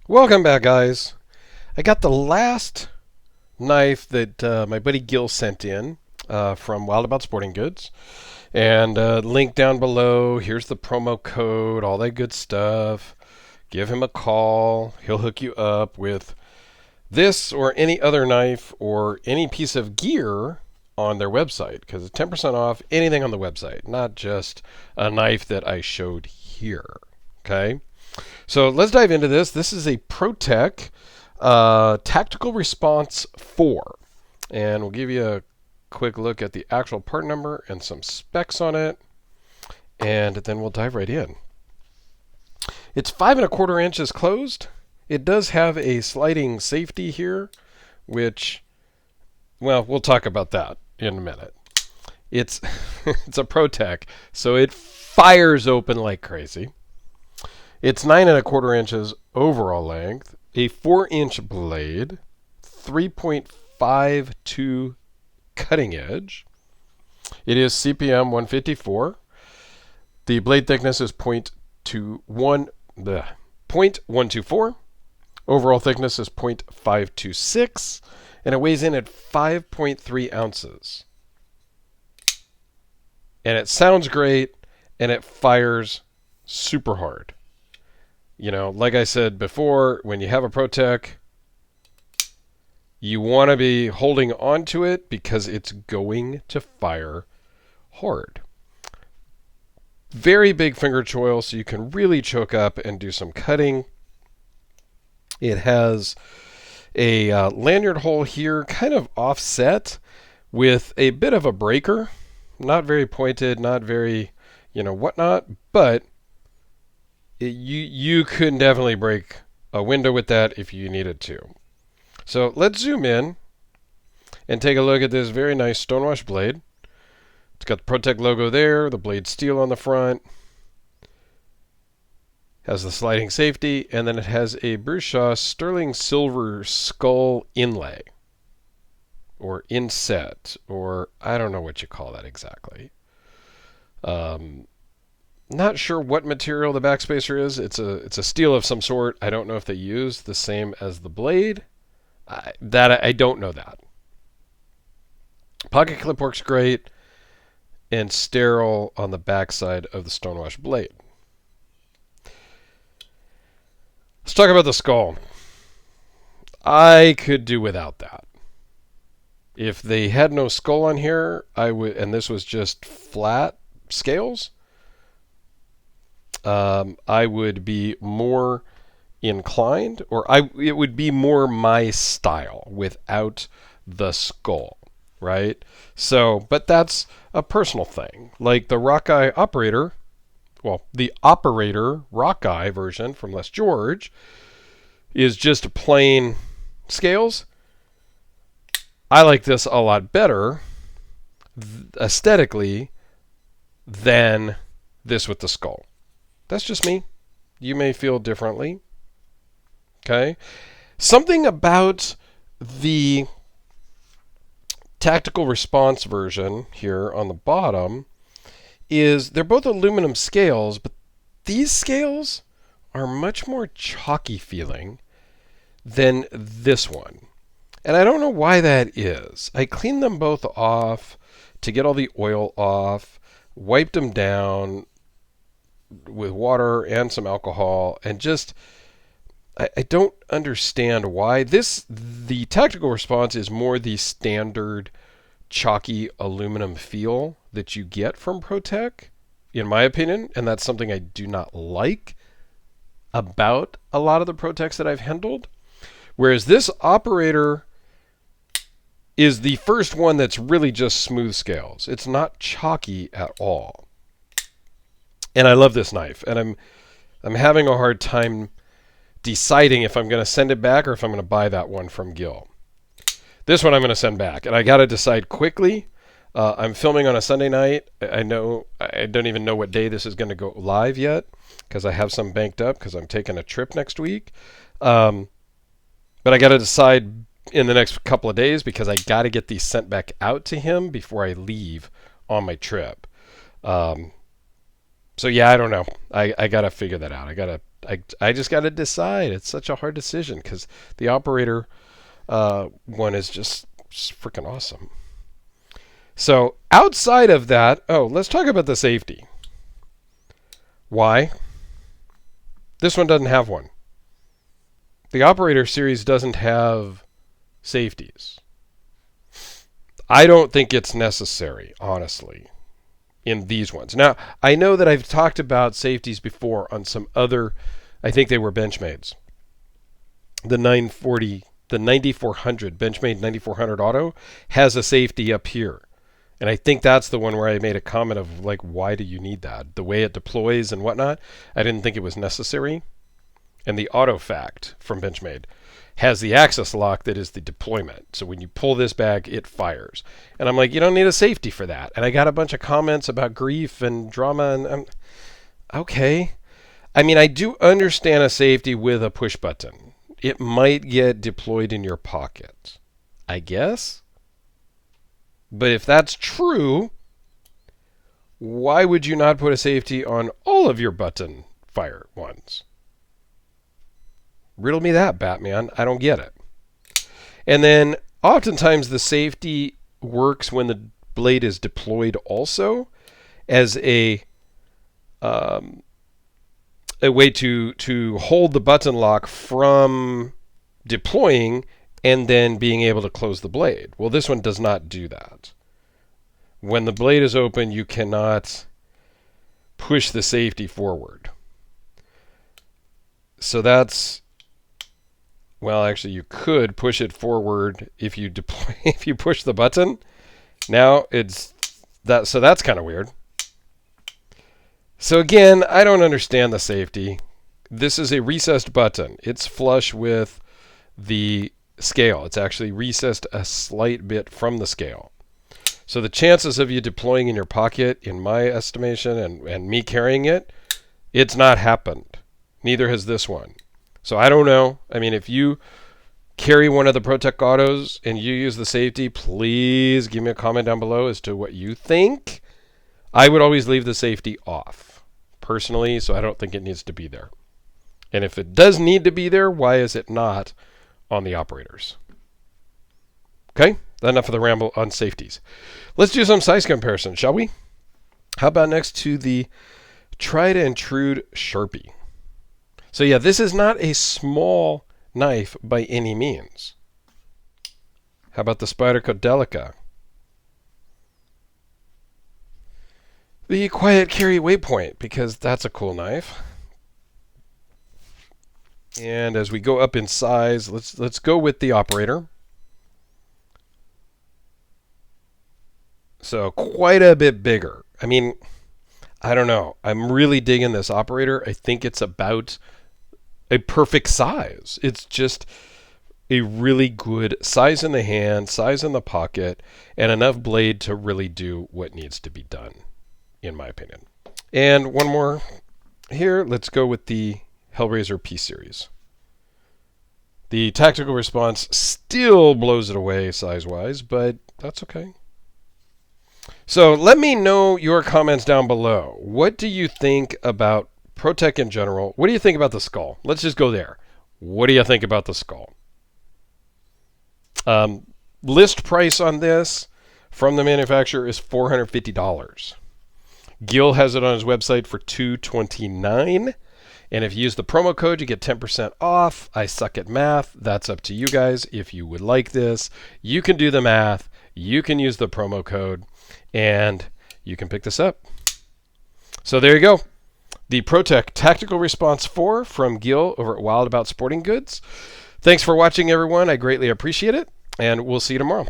Welcome back, guys. I got the last knife that my buddy Gil sent in from Wild About Sporting Goods. And link down below. Here's the promo code, all that good stuff. Give him a call. He'll hook you up with this or any other knife or any piece of gear on their website because it's 10% off anything on the website, not just a knife that I showed here. Okay? So let's dive into this. This is a ProTech Tactical Response 4. And we'll give you a quick look at the actual part number and some specs on it. And then we'll dive right in. It's 5¼ inches closed. It does have a sliding safety here, which, well, we'll talk about that in a minute. It's it's a ProTech, so it fires open like crazy. It's 9¼ inches overall length, a 4-inch blade, 3.52 cutting edge. It is CPM 154. The blade thickness is 0.124. Overall thickness is 0.526, and it weighs in at 5.3 ounces. And it sounds great, and it fires super hard. You know, like I said before, when you have a ProTech, you want to be holding on to it because it's going to fire hard. Very big finger choil, so you can really choke up and do some cutting. It has a lanyard hole here, kind of offset with a bit of a breaker. Not very pointed, not very, whatnot, but you could definitely break a window with that if you needed to. So let's zoom in and take a look at this very nice stonewash blade. It's got the ProTech logo there, the blade steel on the front, has the sliding safety, and then it has a Bruce Shaw sterling silver skull inlay, or inset, or I don't know what you call that exactly. Not sure what material the backspacer is. It's a steel of some sort. I don't know if they use the same as the blade. I don't know that. Pocket clip works great and sterile on the backside of the stonewash blade. Let's talk about the skull. I could do without that. If they had no skull on here, I would, and this was just flat scales, I would be more inclined, or it would be more my style without the skull, right? So, but that's a personal thing. Like the Rockeye Operator, well, the Operator Rockeye version from Les George is just plain scales. I like this a lot better aesthetically than this with the skull. That's just me. You may feel differently. Okay? Something about the Tactical Response version here on the bottom is they're both aluminum scales, but these scales are much more chalky feeling than this one. And I don't know why that is. I cleaned them both off to get all the oil off, wiped them down with water and some alcohol, and just I don't understand why the Tactical Response is more the standard chalky aluminum feel that you get from ProTech, in my opinion, and that's something I do not like about a lot of the ProTechs that I've handled. Whereas this Operator is the first one that's really just smooth scales. It's not chalky at all. And I love this knife, and I'm having a hard time deciding if I'm going to send it back or if I'm going to buy that one from Gil. This one I'm going to send back, and I got to decide quickly. I'm filming on a Sunday night. I don't even know what day this is going to go live yet because I have some banked up because I'm taking a trip next week. But I got to decide in the next couple of days because I got to get these sent back out to him before I leave on my trip. So yeah, I don't know. I gotta figure that out. I just got to decide. It's such a hard decision because the operator one is just freaking awesome. So outside of that, let's talk about the safety. Why? This one doesn't have one. The operator series doesn't have safeties. I don't think it's necessary, honestly, in these ones. Now, I know that I've talked about safeties before on some other, I think they were Benchmades. The 940, the 9400, Benchmade 9400 Auto has a safety up here. And I think that's the one where I made a comment of like, why do you need that? The way it deploys and whatnot, I didn't think it was necessary. And the AutoFact from Benchmade has the access lock that is the deployment. So when you pull this bag, it fires. And I'm like, you don't need a safety for that. And I got a bunch of comments about grief and drama. And I'm, okay. I mean, I do understand a safety with a push button. It might get deployed in your pocket, I guess. But if that's true, why would you not put a safety on all of your button fire ones? Riddle me that, Batman. I don't get it. And then oftentimes the safety works when the blade is deployed also as a way to hold the button lock from deploying and then being able to close the blade. Well, this one does not do that. When the blade is open, you cannot push the safety forward. So that's, well, actually you could push it forward if you deploy, if you push the button. Now it's that, so that's kind of weird. So again, I don't understand the safety. This is a recessed button. It's flush with the scale. It's actually recessed a slight bit from the scale. So the chances of you deploying in your pocket, in my estimation, and me carrying it, it's not happened. Neither has this one. So I don't know. I mean, if you carry one of the ProTech Autos and you use the safety, please give me a comment down below as to what you think. I would always leave the safety off, personally, so I don't think it needs to be there. And if it does need to be there, why is it not on the operators? Okay, enough of the ramble on safeties. Let's do some size comparison, shall we? How about next to the Tried and True Sharpie? So yeah, this is not a small knife by any means. How about the Spyderco Delica? The Quiet Carry Waypoint, because that's a cool knife. And as we go up in size, let's go with the operator. So quite a bit bigger. I mean, I don't know. I'm really digging this operator. I think it's about a perfect size. It's just a really good size in the hand, size in the pocket, and enough blade to really do what needs to be done, in my opinion. And one more here. Let's go with the Hellraiser P-Series. The tactical response still blows it away size-wise, but that's okay. So let me know your comments down below. What do you think about ProTech in general? What do you think about the skull? Let's just go there. What do you think about the skull? List price on this from the manufacturer is $450. Gil has it on his website for $229. And if you use the promo code, you get 10% off. I suck at math. That's up to you guys. If you would like this, you can do the math. You can use the promo code, and you can pick this up. So there you go. The ProTech Tactical Response 4 from Gil over at Wild About Sporting Goods. Thanks for watching, everyone. I greatly appreciate it, and we'll see you tomorrow.